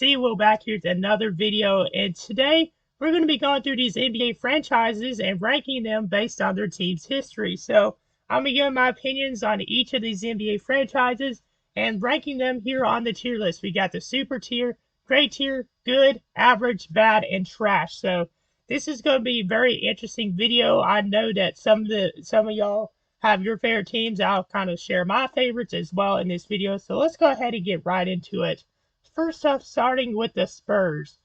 Will back here with another video, and today we're going to be going through these NBA franchises and ranking them based on their team's history. So I'm going to give my opinions on each of these NBA franchises and ranking them here on the tier list. We got the super tier, great tier, good, average, bad, and trash. So this is going to be a very interesting video. I know that some of y'all have your favorite teams. I'll kind of share my favorites as well in this video. So let's go ahead and get right into it. First off, starting with the Spurs.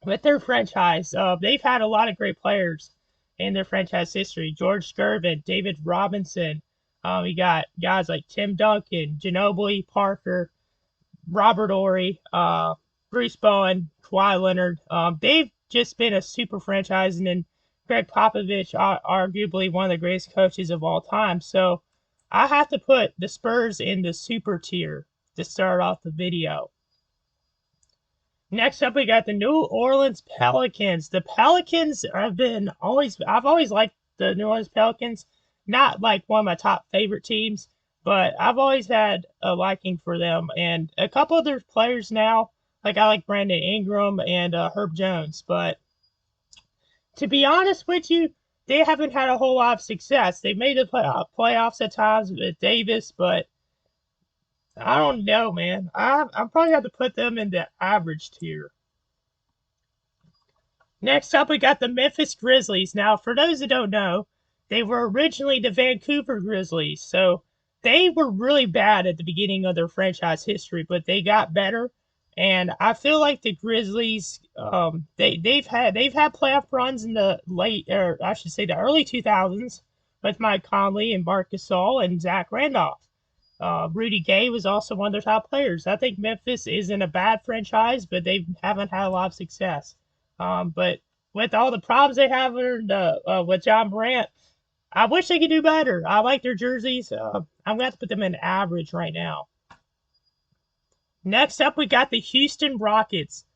With their franchise, they've had a lot of great players in their franchise history. George Gervin, David Robinson. We got guys like Tim Duncan, Ginobili, Parker, Robert Horry, Bruce Bowen, Kawhi Leonard. They've just been a super franchise, and then Greg Popovich, arguably one of the greatest coaches of all time. So I have to put the Spurs in the super tier to start off the video. Next up, we got the New Orleans Pelicans. The Pelicans I've always liked the New Orleans Pelicans. Not like one of my top favorite teams, but I've always had a liking for them. And a couple of their players now, like I like Brandon Ingram and Herb Jones. But to be honest with you, they haven't had a whole lot of success. They made the playoffs at times with Davis, but I don't know, man. I'm probably have to put them in the average tier. Next up, we got the Memphis Grizzlies. Now, for those that don't know, they were originally the Vancouver Grizzlies. So they were really bad at the beginning of their franchise history, but they got better. And I feel like the Grizzlies, they've had playoff runs in the the early 2000s with Mike Conley and Marc Gasol and Zach Randolph. Rudy Gay was also one of their top players. I think Memphis isn't a bad franchise, but they haven't had a lot of success. But with all the problems they have with John Morant, I wish they could do better. I like their jerseys. I'm going to have to put them in average right now. Next up, we got the Houston Rockets.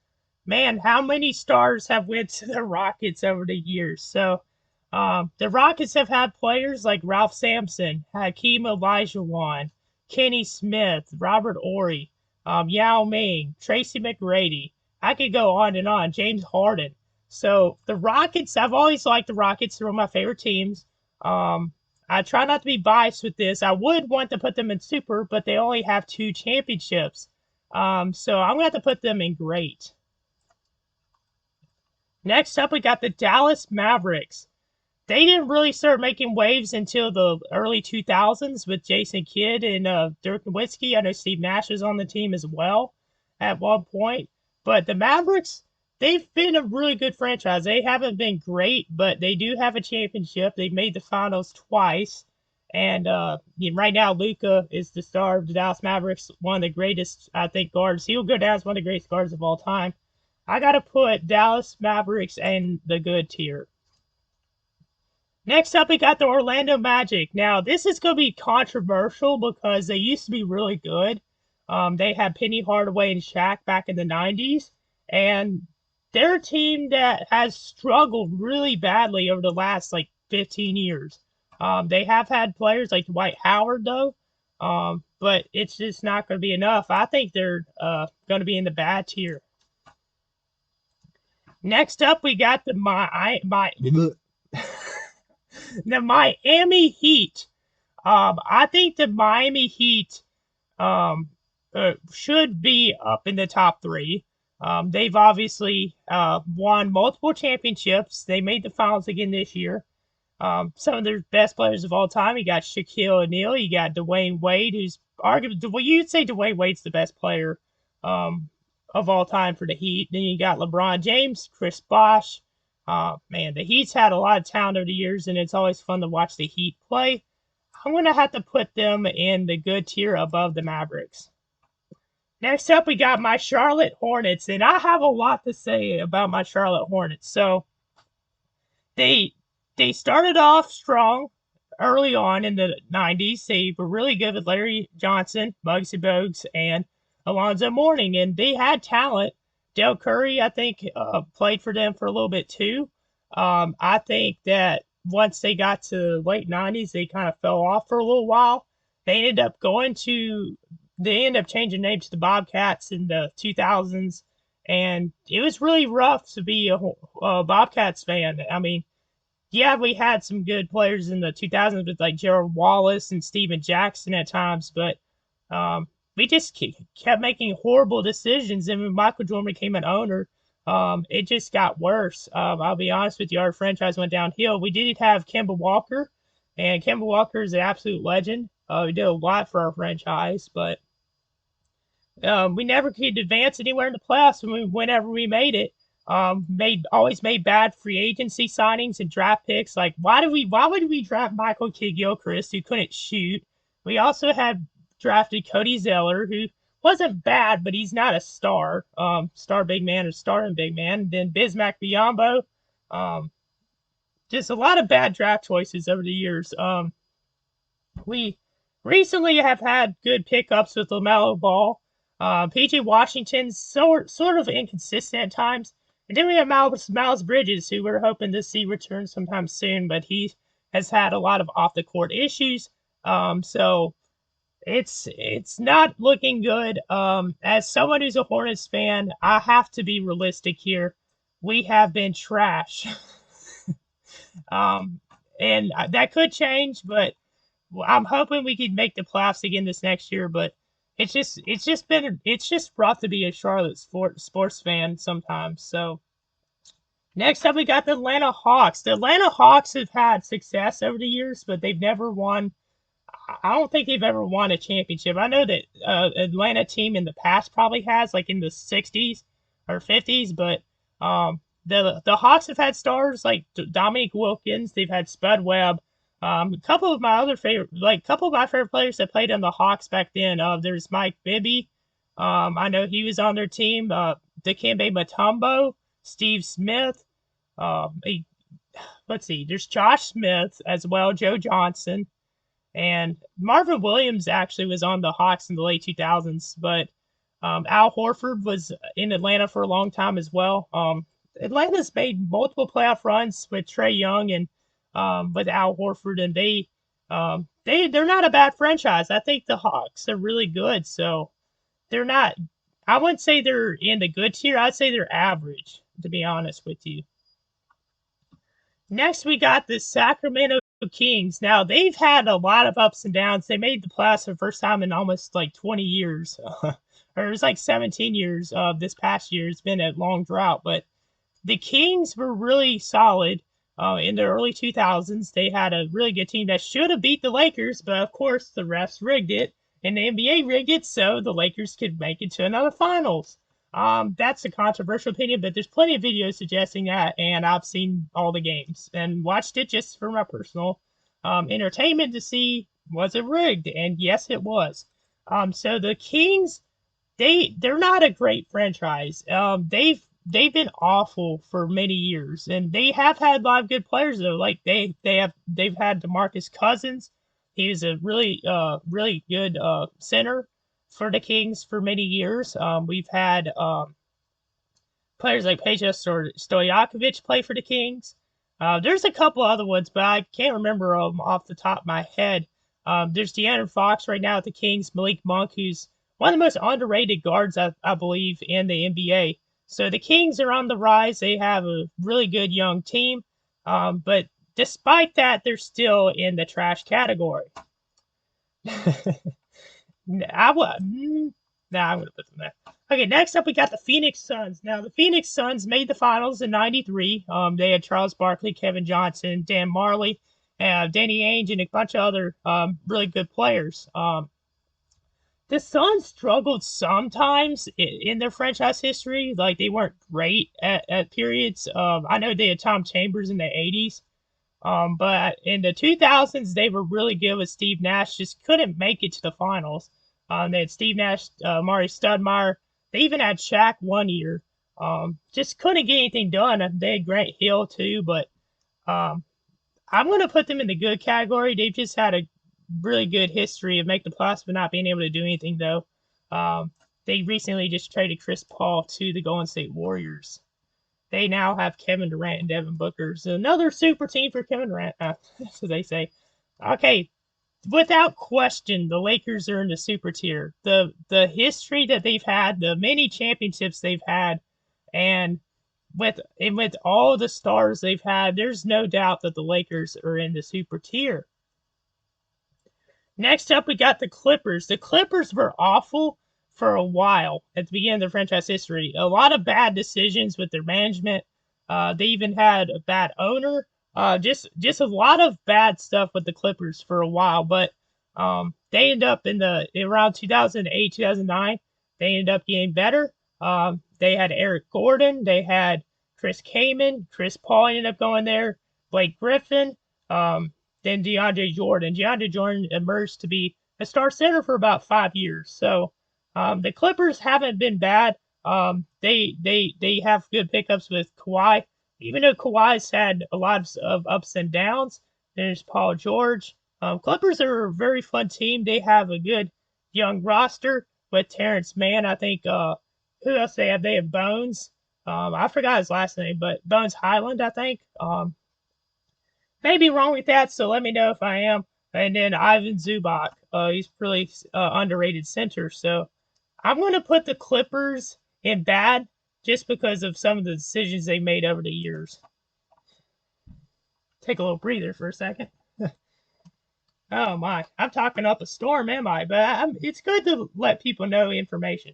Man, how many stars have went to the Rockets over the years? So the Rockets have had players like Ralph Sampson, Hakeem Olajuwon, Kenny Smith, Robert Horry, Yao Ming, Tracy McGrady. I could go on and on. James Harden. So the Rockets, I've always liked the Rockets. They're one of my favorite teams. I try not to be biased with this. I would want to put them in super, but they only have 2 championships. So I'm going to have to put them in great. Next up, we got the Dallas Mavericks. They didn't really start making waves until the early 2000s with Jason Kidd and Dirk Nowitzki. I know Steve Nash was on the team as well at one point. But the Mavericks, they've been a really good franchise. They haven't been great, but they do have a championship. They've made the finals twice. And right now, Luka is the star of the Dallas Mavericks, one of the greatest, I think, guards. He'll go down as one of the greatest guards of all time. I got to put Dallas Mavericks in the good tier. Next up, we got the Orlando Magic. Now, this is going to be controversial because they used to be really good. They had Penny Hardaway and Shaq back in the 90s. And they're a team that has struggled really badly over the last, 15 years. They have had players like Dwight Howard, though. But it's just not going to be enough. I think they're going to be in the bad tier. Next up, we got the the Miami Heat. I think the Miami Heat should be up in the top 3. They've obviously won multiple championships. They made the finals again this year. Some of their best players of all time. You got Shaquille O'Neal. You got Dwayne Wade, who's arguably, you'd say Dwayne Wade's the best player of all time for the Heat. Then you got LeBron James, Chris Bosh. Man, the Heat's had a lot of talent over the years, and it's always fun to watch the Heat play. I'm going to have to put them in the good tier above the Mavericks. Next up, we got my Charlotte Hornets, and I have a lot to say about my Charlotte Hornets. So, they started off strong early on in the 90s. They were really good with Larry Johnson, Muggsy Bogues, and Alonzo Mourning, and they had talent. Dell Curry, I think, played for them for a little bit too. I think that once they got to the late 90s, they kind of fell off for a little while. They ended up going to they ended up changing name to the Bobcats in the 2000s, and it was really rough to be a Bobcats fan. I mean, yeah, we had some good players in the 2000s with like Gerald Wallace and Steven Jackson at times, but we just kept making horrible decisions. And when Michael Jordan became an owner, it just got worse. I'll be honest with you, our franchise went downhill. We did have Kemba Walker, and Kemba Walker is an absolute legend. He did a lot for our franchise, but we never could advance anywhere in the playoffs whenever we made it. Always made bad free agency signings and draft picks. Like why would we draft Michael Kidd-Gilchrist, who couldn't shoot? We also had drafted Cody Zeller, who wasn't bad, but he's not a star. Star big man or starting big man. And then Bismack Biyombo. Um, just a lot of bad draft choices over the years. We recently have had good pickups with LaMelo Ball. PJ Washington's sort of inconsistent at times. And then we have Miles Bridges, who we're hoping to see return sometime soon, but he has had a lot of off the court issues. So it's not looking good. As someone who's a Hornets fan, I have to be realistic here. We have been trash. um, and that could change, but I'm hoping we can make the playoffs again this next year. But it's just rough to be a Charlotte sports fan sometimes. So next up, we got the Atlanta Hawks. The Atlanta Hawks have had success over the years, but they've never won. I don't think they've ever won a championship. I know that Atlanta team in the past probably has, like in the 60s or 50s, but the Hawks have had stars like Dominique Wilkins. They've had Spud Webb. A couple of my favorite players that played on the Hawks back then. There's Mike Bibby. I know he was on their team. Dikembe Mutombo, Steve Smith. Let's see. There's Josh Smith as well, Joe Johnson, and Marvin Williams actually was on the Hawks in the late 2000s. But Al Horford was in Atlanta for a long time as well. Atlanta's made multiple playoff runs with Trae Young and with Al Horford, and they're not a bad franchise. I think the Hawks are really good, so they're not. I wouldn't say they're in the good tier. I'd say they're average, to be honest with you. Next, we got the Sacramento Kings. Now they've had a lot of ups and downs. They made the playoffs for the first time in almost like 20 years, or it was like 17 years. This past year, it's been a long drought, but the Kings were really solid. In the early 2000s, they had a really good team that should have beat the Lakers, but of course the refs rigged it, and the NBA rigged it so the Lakers could make it to another finals. That's a controversial opinion, but there's plenty of videos suggesting that, and I've seen all the games and watched it just for my personal entertainment to see was it rigged, and yes, it was. So the Kings, they're not a great franchise. They've been awful for many years, and they have had a lot of good players though. Like they've had DeMarcus Cousins. He was a really good center for the Kings for many years. We've had players like Peja Stojakovic play for the Kings. There's a couple other ones, but I can't remember them off the top of my head. There's De'Aaron Fox right now at the Kings. Malik Monk, who's one of the most underrated guards, I believe, in the NBA. So the Kings are on the rise. They have a really good young team. But despite that, they're still in the trash category. I'm going to put them there. Okay, next up, we got the Phoenix Suns. Now, the Phoenix Suns made the finals in 93. They had Charles Barkley, Kevin Johnson, Dan Marley, Danny Ainge, and a bunch of other really good players. The Suns struggled sometimes in their franchise history. Like, they weren't great at periods. I know they had Tom Chambers in the 80s. But in the 2000s, they were really good with Steve Nash. Just couldn't make it to the finals. They had Steve Nash, Mari Stoudemire. They even had Shaq one year. Just couldn't get anything done. They had Grant Hill too, but I'm going to put them in the good category. They've just had a really good history of making the playoffs but not being able to do anything, though. They recently just traded Chris Paul to the Golden State Warriors. They now have Kevin Durant and Devin Booker. So another super team for Kevin Durant, as they say. Okay, without question, the Lakers are in the super tier. The history that they've had, the many championships they've had, and with all the stars they've had, there's no doubt that the Lakers are in the super tier. Next up, we got the Clippers. The Clippers were awful for a while at the beginning of their franchise history. A lot of bad decisions with their management. They even had a bad owner. Just a lot of bad stuff with the Clippers for a while. But they ended up around 2008, 2009. They ended up getting better. They had Eric Gordon. They had Chris Kaman. Chris Paul ended up going there. Blake Griffin. Then DeAndre Jordan. DeAndre Jordan emerged to be a star center for about 5 years. So the Clippers haven't been bad. They have good pickups with Kawhi. Even though Kawhi's had a lot of ups and downs, there's Paul George. Clippers are a very fun team. They have a good young roster with Terrence Mann. I think who else they have? They have Bones. I forgot his last name, but Bones Highland, I think. May be wrong with that, so let me know if I am. And then Ivan Zubac. He's really underrated center. So I'm going to put the Clippers in bad just because of some of the decisions they made over the years. Take a little breather for a second. Oh my, I'm talking up a storm, am I? But it's good to let people know information.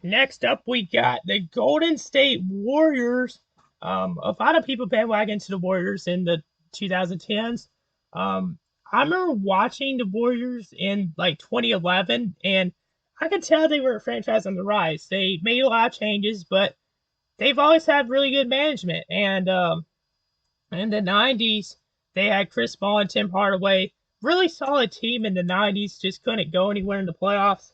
Next up, we got the Golden State Warriors. A lot of people bandwagon to the Warriors in the 2010s. I remember watching the Warriors in like 2011, and I could tell they were a franchise on the rise. They made a lot of changes, but they've always had really good management. And in the 90s, they had Chris Paul and Tim Hardaway. Really solid team in the 90s, just couldn't go anywhere in the playoffs.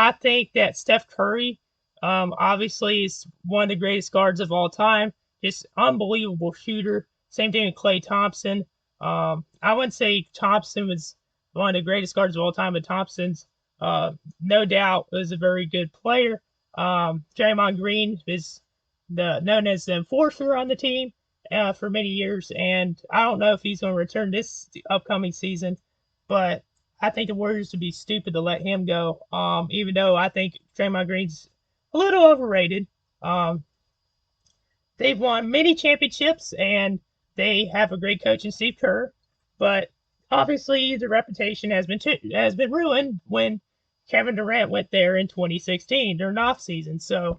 I think that Steph Curry, obviously, is one of the greatest guards of all time. Just unbelievable shooter. Same thing with Klay Thompson. I wouldn't say Thompson was one of the greatest guards of all time, but Thompson's no doubt was a very good player. Draymond Green is known as the enforcer on the team for many years, and I don't know if he's going to return this upcoming season, but I think the Warriors would be stupid to let him go. Even though I think Draymond Green's a little overrated. They've won many championships and they have a great coach in Steve Kerr, but obviously the reputation has been ruined when Kevin Durant went there in 2016 during off season. So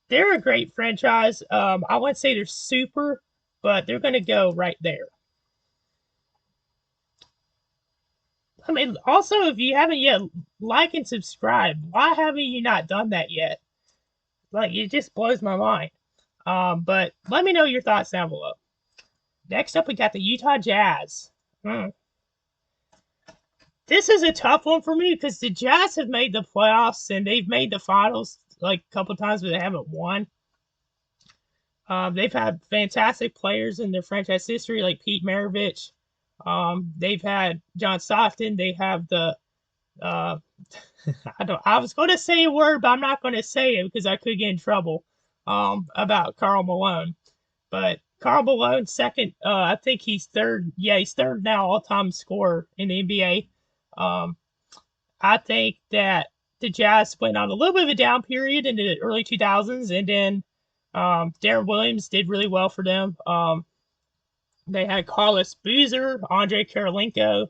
they're a great franchise. I wouldn't say they're super, but they're going to go right there. I mean, also, if you haven't yet, like and subscribe. Why haven't you not done that yet? Like, it just blows my mind. But let me know your thoughts down below. Next up, we got the Utah Jazz. This is a tough one for me because the Jazz have made the playoffs and they've made the finals like a couple times, but they haven't won. They've had fantastic players in their franchise history, like Pete Maravich. They've had John Stockton. They have the I was going to say a word, but I'm not going to say it because I could get in trouble. About Karl Malone, but Karl Malone second. I think he's third. Yeah, he's third now all-time scorer in the NBA. I think that the Jazz went on a little bit of a down period in the early 2000s, and then Darren Williams did really well for them. They had Carlos Boozer, Andre Karolinko.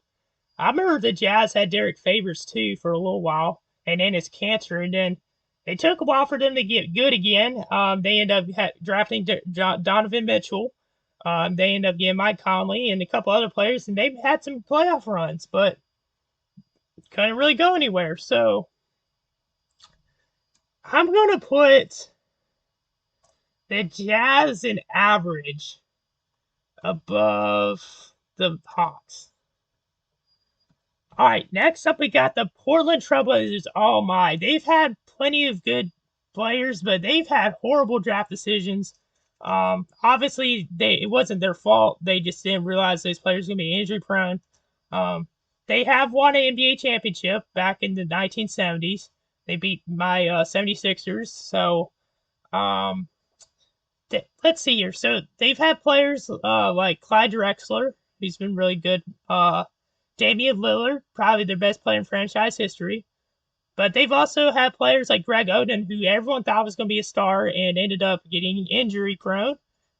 I remember the Jazz had Derek Favors too for a little while, and then his cancer, and then it took a while for them to get good again. They ended up drafting Donovan Mitchell. They ended up getting Mike Conley and a couple other players, and they've had some playoff runs, but couldn't really go anywhere. So I'm going to put the Jazz in average above the Hawks. All right, next up we got the Portland Trailblazers. Oh my, they've had plenty of good players, but they've had horrible draft decisions. Obviously, it wasn't their fault. They just didn't realize those players were going to be injury prone. They have won an NBA championship back in the 1970s. They beat my 76ers. So let's see here. So they've had players like Clyde Drexler, who's been really good. Damian Lillard, probably their best player in franchise history. But they've also had players like Greg Oden, who everyone thought was going to be a star and ended up getting injury prone.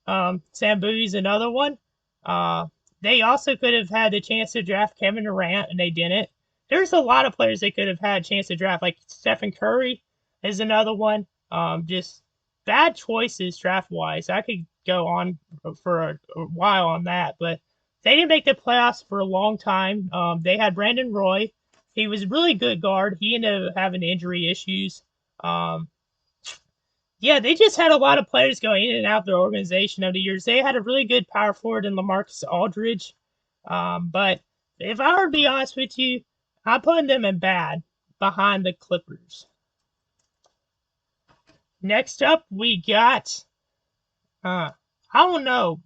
Sam Bowie another one. Uh, they also could have had the chance to draft Kevin Durant, and they didn't. There's a lot of players they could have had a chance to draft, like Stephen Curry is another one. Just bad choices draft wise. I could go on for a while on that, but they didn't make the playoffs for a long time. They had Brandon Roy. He was a really good guard. He ended up having injury issues. Um, yeah, they just had a lot of players going in and out of their organization over the years. They had a really good power forward in LaMarcus Aldridge. But if I were to be honest with you, I'm putting them in bad behind the Clippers. Next up, we got, I don't know.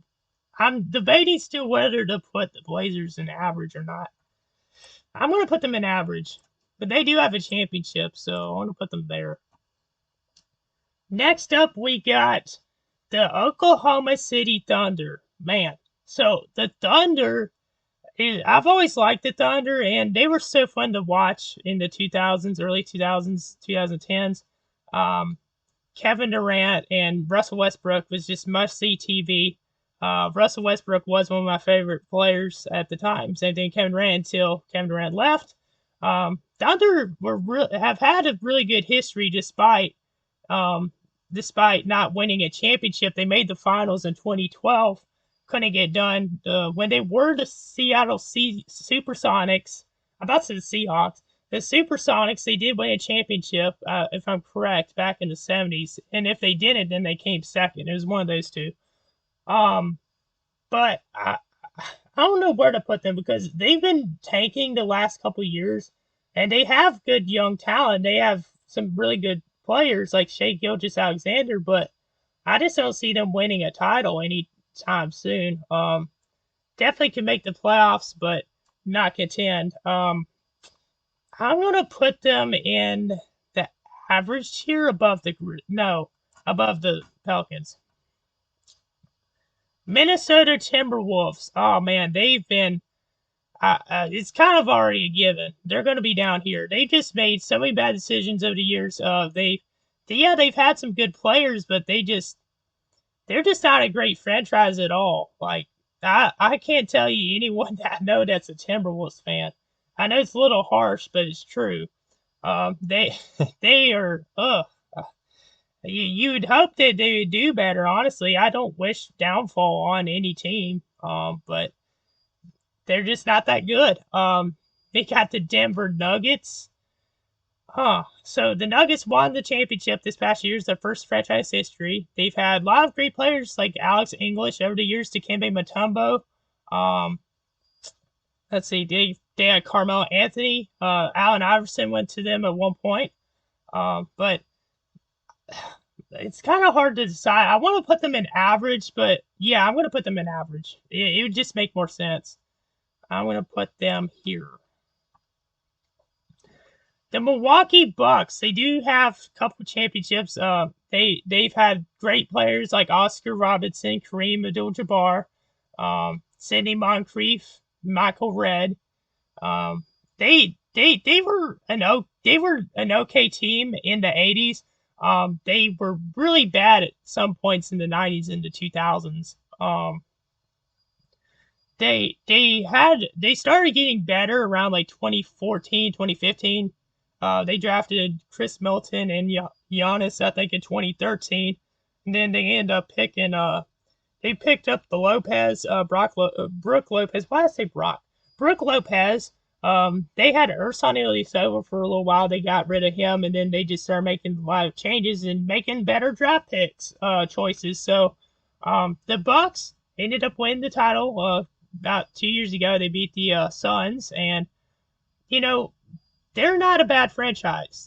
I'm debating still whether to put the Blazers in average or not. I'm going to put them in average, but they do have a championship, so I want to put them there. Next up, we got the Oklahoma City Thunder. Man, so the Thunder, I've always liked the Thunder, and they were so fun to watch in the 2000s, early 2000s, 2010s. Kevin Durant and Russell Westbrook was just must-see TV. Russell Westbrook was one of my favorite players at the time. Same thing Kevin Durant until Kevin Durant left. Thunder have had a really good history despite not winning a championship. They made the finals in 2012. Couldn't get done. When they were the Seattle Supersonics, I'm about to say the Seahawks. The Supersonics, they did win a championship, if I'm correct, back in the 70s. And if they didn't, then they came second. It was one of those two. But I don't know where to put them because they've been tanking the last couple years, and they have good young talent. They have some really good players like Shai Gilgeous-Alexander, but I just don't see them winning a title anytime soon. Definitely can make the playoffs, but not contend. I'm gonna put them in the average tier above above the Pelicans. Minnesota Timberwolves. Oh man, they've been. It's kind of already a given. They're going to be down here. They just made so many bad decisions over the years. They've had some good players, but they're just not a great franchise at all. Like I can't tell you anyone that I know that's a Timberwolves fan. I know it's a little harsh, but it's true. They they are. You'd hope that they would do better. Honestly, I don't wish downfall on any team. But they're just not that good. They got the Denver Nuggets. So the Nuggets won the championship this past year. It's their first franchise history. They've had a lot of great players like Alex English over the years, Dikembe Mutombo. Let's see, they had Carmelo Anthony. Allen Iverson went to them at one point. But it's kind of hard to decide. I want to put them in average, but yeah, I'm going to put them in average. It would just make more sense. I'm going to put them here. The Milwaukee Bucks, they do have a couple championships. They've had great players like Oscar Robertson, Kareem Abdul-Jabbar, Sidney Moncrief, Michael Redd. They were an okay team in the 80s. They were really bad at some points in the 90s and the 2000s. They started getting better around like 2014, 2015. They drafted Chris Milton and Giannis, I think, in 2013. And then they ended up picking, they picked up the Brooke Lopez. Why did I say Brock? Brooke Lopez. They had Ersan Ilyasova for a little while. They got rid of him, and then they just started making a lot of changes and making better draft picks choices. So the Bucks ended up winning the title about 2 years ago. They beat the Suns, and they're not a bad franchise.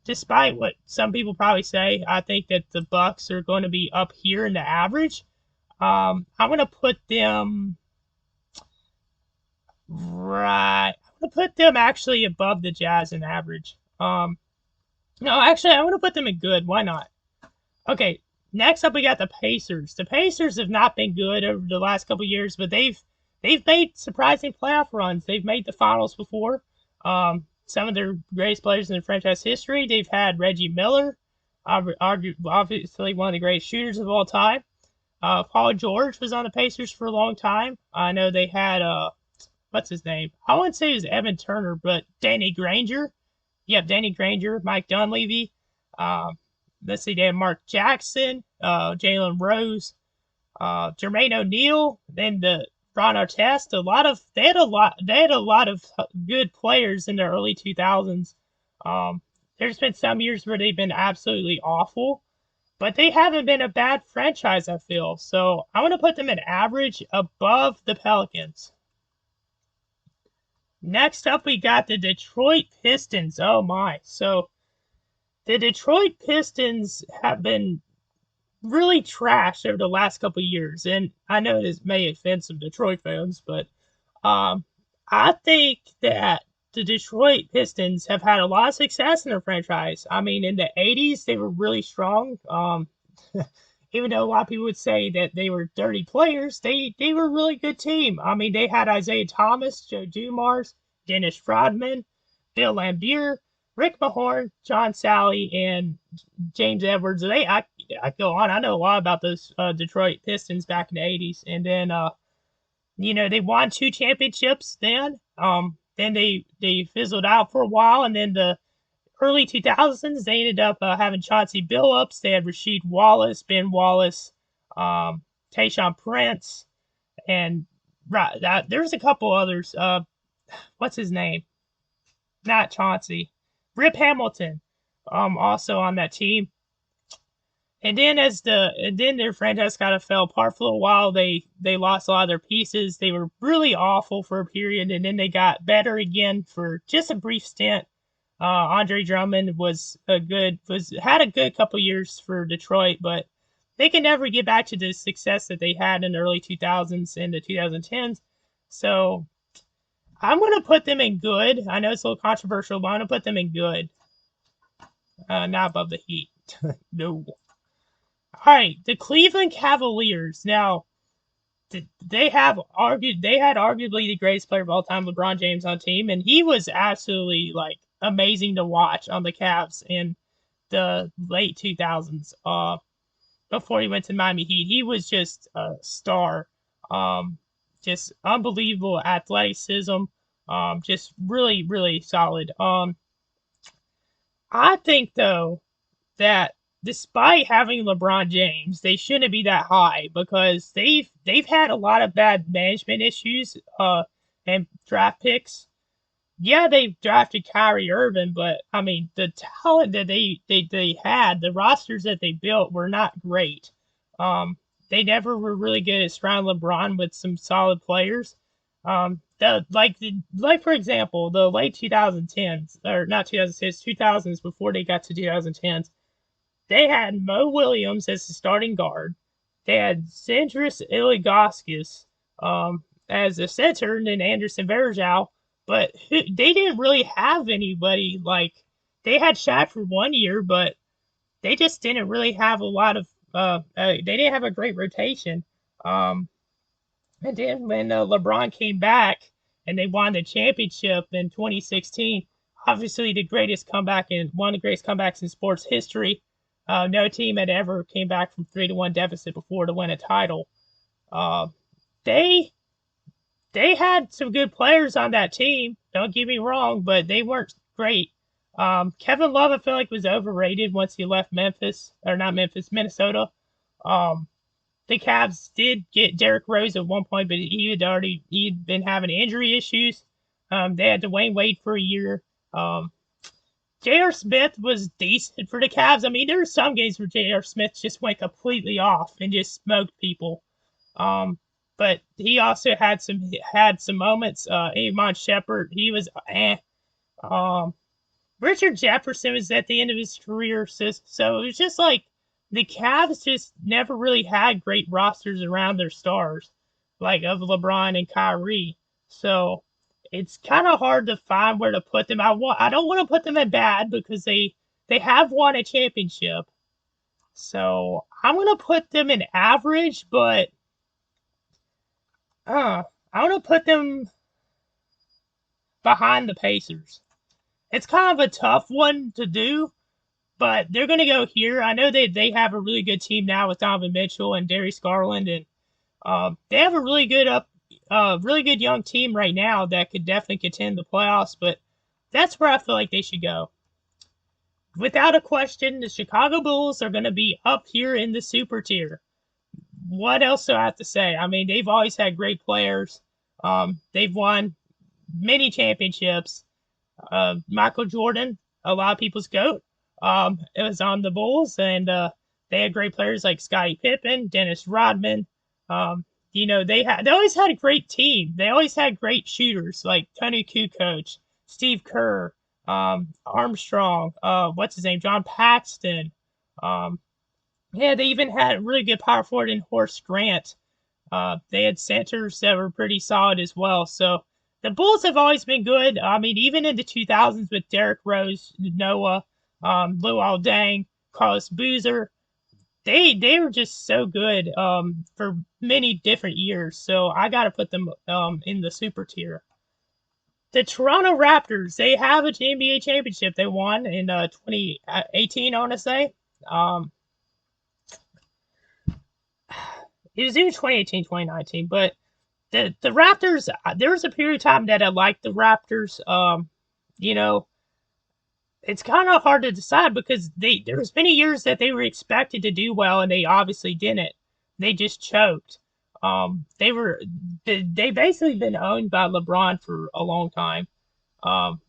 Despite what some people probably say, I think that the Bucks are going to be up here in the average. I'm going to put them right. I'm going to put them actually above the Jazz in average. No, actually, I'm going to put them in good. Why not? Okay, Next up, we got the Pacers. The Pacers have not been good over the last couple of years, but they've made surprising playoff runs. They've made the finals before. Some of their greatest players in the franchise history. They've had Reggie Miller, obviously one of the greatest shooters of all time. Paul George was on the Pacers for a long time. I know they had what's his name? I wouldn't say it was Evan Turner, but Danny Granger. Yep, Danny Granger, Mike Dunleavy. Um, let's see, they had Mark Jackson, Jalen Rose, Jermaine O'Neal, then the Ron Artest. They had a lot of good players in the early 2000s. There's been some years where they've been absolutely awful, but they haven't been a bad franchise, I feel. So I want to put them at average above the Pelicans. Next up, we got the Detroit Pistons. Oh my. So the Detroit Pistons have been really trashed over the last couple of years, and I know this may offend some Detroit fans, but I think that the Detroit Pistons have had a lot of success in their franchise. I mean, in the '80s, they were really strong. Even though a lot of people would say that they were dirty players, they were a really good team. I mean, they had Isaiah Thomas, Joe Dumars, Dennis Rodman, Bill Laimbeer, Rick Mahorn, John Sally, and James Edwards. I go on. I know a lot about those Detroit Pistons back in the '80s, and then they won 2 championships. Then they fizzled out for a while, and then the early 2000s they ended up having Chauncey Billups. They had Rasheed Wallace, Ben Wallace, Tayshaun Prince, and there's a couple others. What's his name? Not Chauncey. Rip Hamilton, also on that team. And then their franchise kind of fell apart for a while. They lost a lot of their pieces. They were really awful for a period, and then they got better again for just a brief stint. Andre Drummond had a good couple years for Detroit, but they can never get back to the success that they had in the early 2000s and the 2010s. So I'm going to put them in good. I know it's a little controversial, but I'm going to put them in good. Not above the Heat. No. All right, the Cleveland Cavaliers. Now, they had arguably the greatest player of all time, LeBron James, on team, and he was absolutely amazing to watch on the Cavs in the late 2000s. Before he went to Miami Heat, he was just a star. Just unbelievable athleticism. Just really, really solid. I think though that despite having LeBron James, they shouldn't be that high because they've had a lot of bad management issues and draft picks. Yeah, they drafted Kyrie Irving, but I mean the talent that they had, the rosters that they built were not great. They never were really good at surrounding LeBron with some solid players. For example, the late 2010s, or not 2010s, 2000s, before they got to 2010s, they had Mo Williams as the starting guard. They had Zydrunas Ilgauskas as a center, and then Anderson Varejao. But they didn't really have anybody they had Shaq for 1 year, but they just didn't really have a lot of. They didn't have a great rotation. And then when LeBron came back and they won the championship in 2016, obviously one of the greatest comebacks in sports history. No team had ever came back from 3-1 deficit before to win a title. They had some good players on that team. Don't get me wrong, but they weren't great. Kevin Love, I feel like, was overrated once he left Minnesota. The Cavs did get Derrick Rose at one point, but he'd been having injury issues. They had Dwayne Wade for a year. J.R. Smith was decent for the Cavs. I mean, there were some games where J.R. Smith just went completely off and just smoked people. But he also had some moments. Iman Shumpert, he was Richard Jefferson was at the end of his career, so it was just the Cavs just never really had great rosters around their stars, of LeBron and Kyrie. So it's kind of hard to find where to put them. I don't want to put them in bad because they have won a championship. So I'm gonna put them in average, but I'm gonna put them behind the Pacers. It's kind of a tough one to do, but they're gonna go here. I know they have a really good team now with Donovan Mitchell and Darius Garland, and they have a really good young team right now that could definitely contend the playoffs. But that's where I feel like they should go. Without a question, the Chicago Bulls are going to be up here in the super tier. What else do I have to say? I mean, they've always had great players. They've won many championships. Michael Jordan, a lot of people's GOAT, it was on the Bulls, and they had great players like Scottie Pippen, Dennis Rodman. Um, they always had a great team. They always had great shooters like Tony Kukoc, Steve Kerr, Armstrong, what's his name, John Paxton. Um, yeah, they even had a really good power forward in Horace Grant. They had centers that were pretty solid as well. So the Bulls have always been good. I mean, even in the 2000s with Derrick Rose, Noah, Luol Deng, Carlos Boozer, they were just so good for many different years. So I got to put them in the super tier. The Toronto Raptors, they have an NBA championship. They won in 2018, I want to say. It was either 2018, 2019, but the Raptors, there was a period of time that I liked the Raptors. You know, it's kind of hard to decide because there was many years that they were expected to do well and they obviously didn't. They just choked. They basically been owned by LeBron for a long time.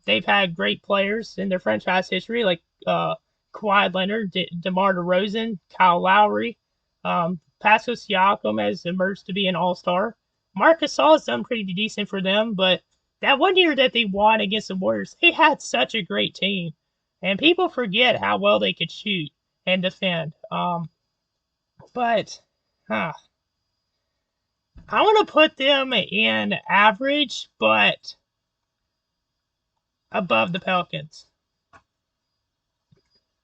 They've had great players in their franchise history like Kawhi Leonard, DeMar DeRozan, Kyle Lowry. Pascal Siakam has emerged to be an all-star. Marc Gasol has done pretty decent for them, but that one year that they won against the Warriors, they had such a great team. And people forget how well they could shoot and defend. But I want to put them in average, but above the Pelicans.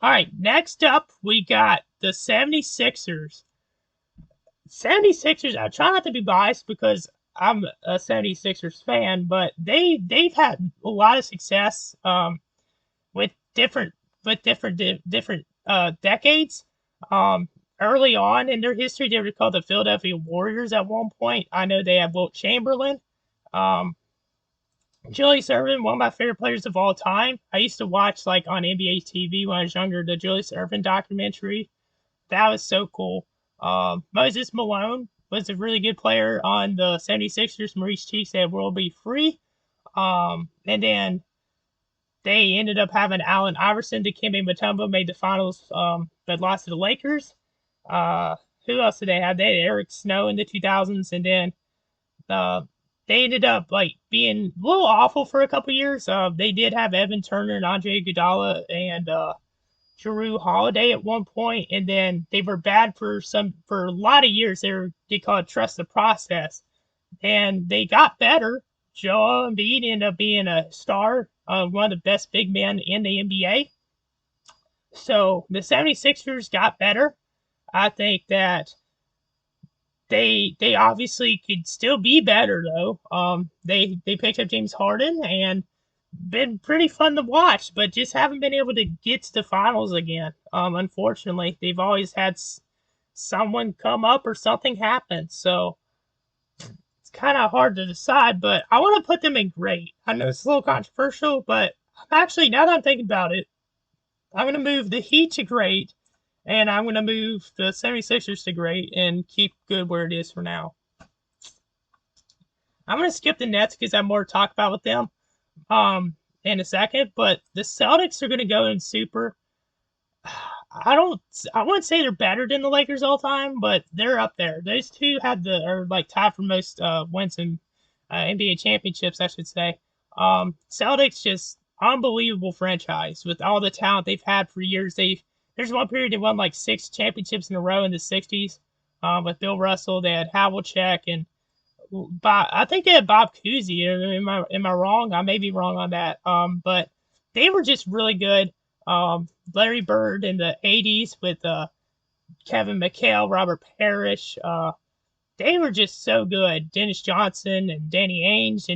All right, next up, we got the 76ers. 76ers, I try not to be biased because I'm a 76ers fan, but they've had a lot of success with different decades. Early on in their history, they were called the Philadelphia Warriors at one point. I know they have Wilt Chamberlain. Julius Erving, one of my favorite players of all time. I used to watch like on NBA TV when I was younger, the Julius Erving documentary. That was so cool. Moses Malone was a really good player on the 76ers. Maurice Cheeks said, "We'll be free." And then they ended up having Allen Iverson. Dikembe Mutombo made the finals, but lost to the Lakers. Who else did they have? They had Eric Snow in the 2000s, and then they ended up like being a little awful for a couple years. They did have Evan Turner and Andre Iguodala and Jrue Holiday at one point, and then they were bad for a lot of years. They called it trust the process, and they got better. Joel Embiid ended up being a star, one of the best big men in the NBA. So the 76ers got better. I think that they obviously could still be better though. They picked up James Harden and been pretty fun to watch, but just haven't been able to get to the finals again. Unfortunately, they've always had someone come up or something happen. So it's kind of hard to decide, but I want to put them in great. I know it's a little controversial, but actually, now that I'm thinking about it, I'm going to move the Heat to great, and I'm going to move the 76ers to great and keep good where it is for now. I'm going to skip the Nets because I have more to talk about with them in a second, but the Celtics are going to go in super. I wouldn't say they're better than the Lakers all time, but they're up there. Those two are like tied for most wins in NBA championships, I should say. Celtics just unbelievable franchise with all the talent they've had for years. There's one period they won like 6 championships in a row in the 60s with Bill Russell. They had Havlicek and I think they had Bob Cousy. Am I wrong? I may be wrong on that. But they were just really good. Larry Bird in the 80s with Kevin McHale, Robert Parrish. They were just so good. Dennis Johnson and Danny Ainge,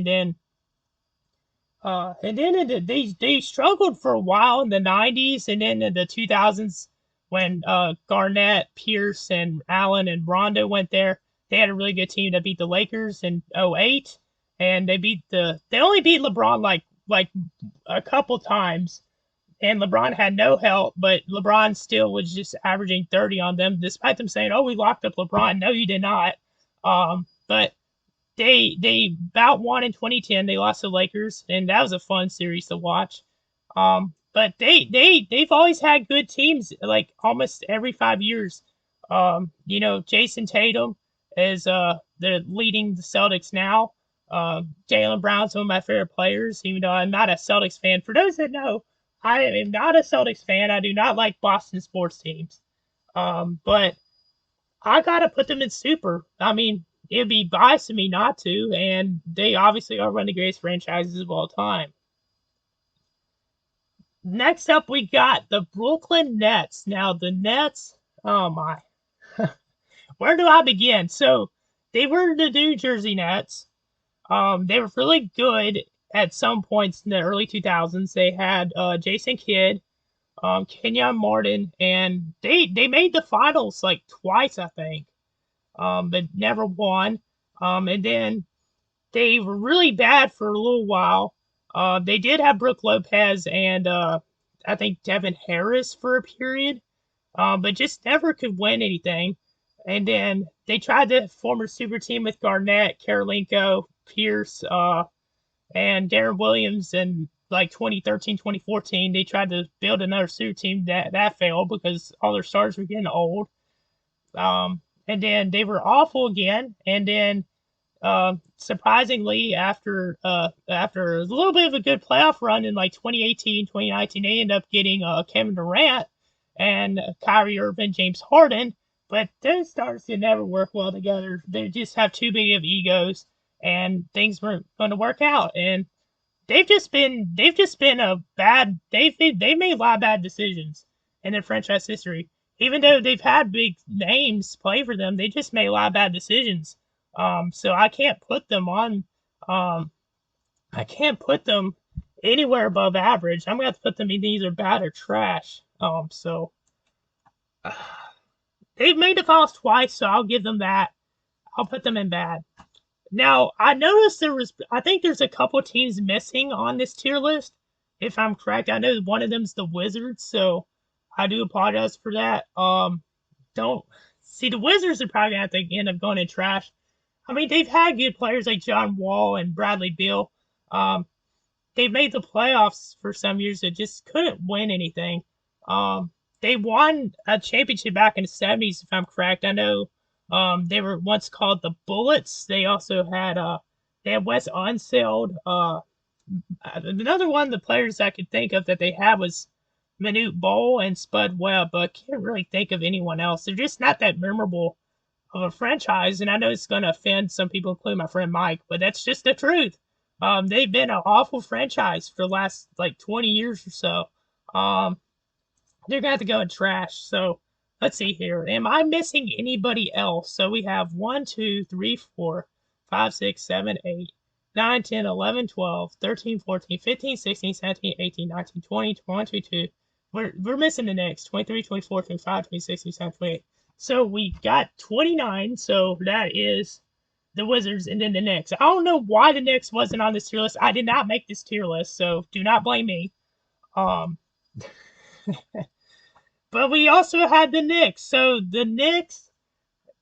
they struggled for a while in the '90s, and then in the 2000s when Garnett, Pierce, and Allen and Rondo went there, they had a really good team that beat the Lakers in '08, and they only beat LeBron like a couple times, and LeBron had no help, but LeBron still was just averaging 30 on them, despite them saying, "Oh, we locked up LeBron." No, you did not. But they about won in 2010. They lost to the Lakers, and that was a fun series to watch. But they've always had good teams, like almost every 5 years. Jason Tatum is the leading the Celtics now. Jalen Brown's one of my favorite players, even though I'm not a Celtics fan. For those that know, I am not a Celtics fan. I do not like Boston sports teams. But I gotta put them in super. I mean, it'd be biased of me not to, and they obviously are one of the greatest franchises of all time. Next up, we got the Brooklyn Nets. Now, the Nets, oh my, where do I begin? So, they were the New Jersey Nets. They were really good at some points in the early 2000s. They had Jason Kidd, Kenyon Martin, and they made the finals like twice, I think, but never won. And then they were really bad for a little while. They did have Brooke Lopez and I think Devin Harris for a period, but just never could win anything. And then they tried to form a super team with Garnett, Karolinko, Pierce, and Darren Williams in like 2013, 2014. They tried to build another super team that failed because all their stars were getting old. And then they were awful again. And then surprisingly, after a little bit of a good playoff run in like 2018, 2019, they ended up getting Kevin Durant and Kyrie Irving, James Harden. But those stars can never work well together. They just have too big of egos, and things weren't going to work out. And they've made a lot of bad decisions in their franchise history. Even though they've had big names play for them, they just made a lot of bad decisions. So I can't put them on. Um, I can't put them anywhere above average. I'm gonna have to put them in either bad or trash. So they've made the finals twice, so I'll give them that. I'll put them in bad. Now I noticed I think there's a couple teams missing on this tier list. If I'm correct, I know one of them's the Wizards, so I do apologize for that. Don't see the Wizards are probably gonna have to end up going in trash. I mean, they've had good players like John Wall and Bradley Beal. They've made the playoffs for some years that just couldn't win anything. They won a championship back in the '70s, if I'm correct. I know they were once called the Bullets. They had Wes Unseld. Another one of the players I could think of that they had was Manute Bol and Spud Webb, but I can't really think of anyone else. They're just not that memorable of a franchise, and I know it's going to offend some people, including my friend Mike, but that's just the truth. They've been an awful franchise for the last like 20 years or so. They're gonna have to go in trash. So let's see here. Am I missing anybody else? So we have 1, 2, 3, 4, 5, 6, 7, 8, 9, 10, 11, 12, 13, 14, 15, 16, 17, 18, 19, 20, 21, 22. We're missing the next 23, 24, 25, 26, 27, 28. So we got 29. So that is the Wizards and then the Knicks. I don't know why the Knicks wasn't on this tier list. I did not make this tier list, so do not blame me. Um, but we also had the Knicks. So the Knicks,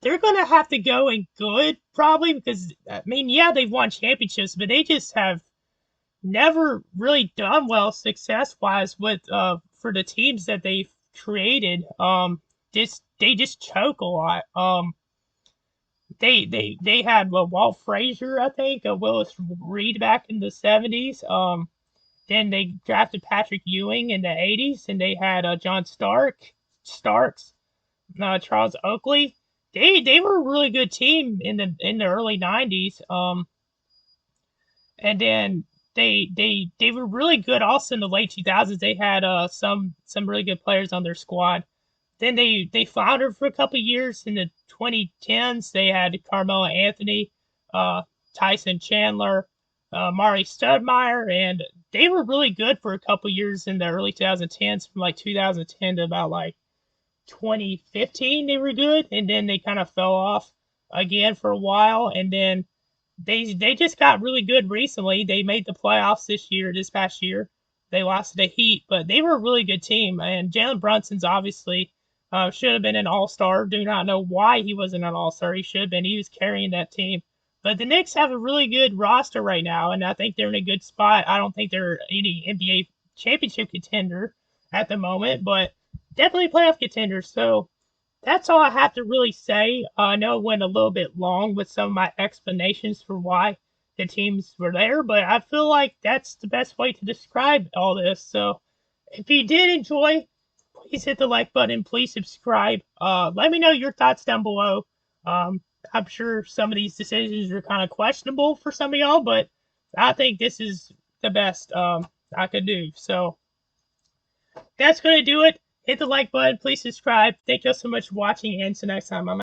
they're going to have to go in good probably because, I mean, yeah, they've won championships, but they just have never really done well success-wise with for the teams that they've created. They just choke a lot. They had Walt Frazier, I think, Willis Reed back in the '70s. Then they drafted Patrick Ewing in the '80s, and they had John Starks, Charles Oakley. They were a really good team in the early '90s. And then they were really good also in the late 2000s. They had some really good players on their squad. Then they floundered for a couple years. In the 2010s, they had Carmelo Anthony, Tyson Chandler, Mari Stoudemire, and they were really good for a couple years in the early 2010s, from like 2010 to about like 2015. They were good, and then they kind of fell off again for a while, and then they just got really good recently. They made the playoffs this past year. They lost to the Heat, but they were a really good team. And Jalen Brunson's obviously should have been an All Star. Do not know why he wasn't an All Star. He should have been. He was carrying that team. But the Knicks have a really good roster right now, and I think they're in a good spot. I don't think they're any NBA championship contender at the moment, but definitely playoff contenders. So that's all I have to really say. I know it went a little bit long with some of my explanations for why the teams were there, but I feel like that's the best way to describe all this. So if you did enjoy, please hit the like button. Please subscribe. Let me know your thoughts down below. I'm sure some of these decisions are kind of questionable for some of y'all, but I think this is the best I could do. So that's going to do it. Hit the like button. Please subscribe. Thank you all so much for watching, and until next time, I'm